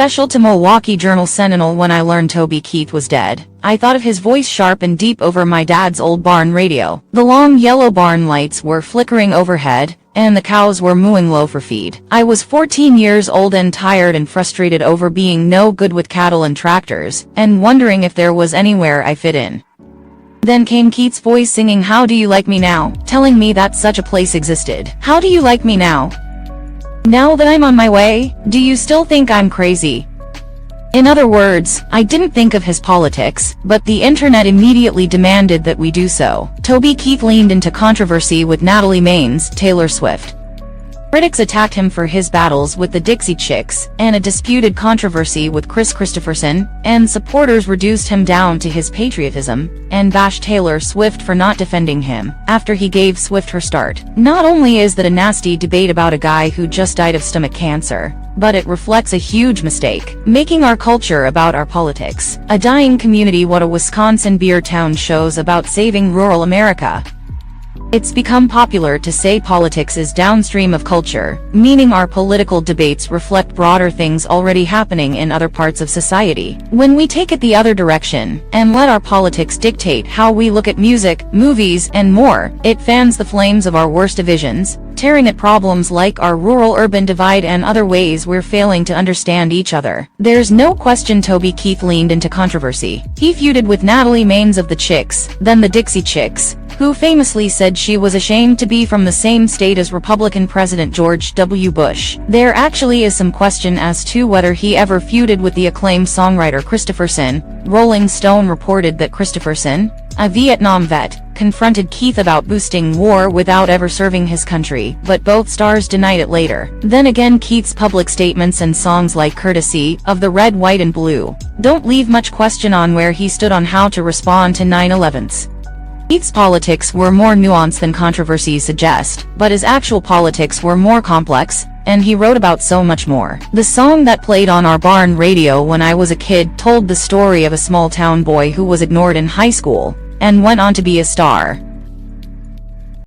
Special to Milwaukee Journal Sentinel. When I learned Toby Keith was dead, I thought of his voice sharp and deep over my dad's old barn radio. The long yellow barn lights were flickering overhead, and the cows were mooing low for feed. I was 14 years old and tired and frustrated over being no good with cattle and tractors, and wondering if there was anywhere I fit in. Then came Keith's voice singing "How Do You Like Me Now?" telling me that such a place existed. How do you like me now? Now that I'm on my way, do you still think I'm crazy? In other words, I didn't think of his politics, but the internet immediately demanded that we do so. Toby Keith leaned into controversy with Natalie Maines, Taylor Swift. Critics attacked him for his battles with the Dixie Chicks, and a disputed controversy with Kris Kristofferson, and supporters reduced him down to his patriotism, and bashed Taylor Swift for not defending him, after he gave Swift her start. Not only is that a nasty debate about a guy who just died of stomach cancer, but it reflects a huge mistake, making our culture about our politics. A dying community. What a Wisconsin beer town shows about saving rural America. It's become popular to say politics is downstream of culture, meaning our political debates reflect broader things already happening in other parts of society. When we take it the other direction, and let our politics dictate how we look at music, movies, and more, it fans the flames of our worst divisions, tearing at problems like our rural-urban divide and other ways we're failing to understand each other. There's no question Toby Keith leaned into controversy. He feuded with Natalie Maines of the Chicks, then the Dixie Chicks, who famously said she was ashamed to be from the same state as Republican President George W. Bush. There actually is some question as to whether he ever feuded with the acclaimed songwriter Kristofferson. Rolling Stone reported that Kristofferson, a Vietnam vet, confronted Keith about boosting war without ever serving his country, but both stars denied it later. Then again, Keith's public statements and songs like Courtesy of the Red, White and Blue don't leave much question on where he stood on how to respond to 9/11s. Keith's politics were more nuanced than controversies suggest, but his actual politics were more complex, and he wrote about so much more. The song that played on our barn radio when I was a kid told the story of a small town boy who was ignored in high school, and went on to be a star.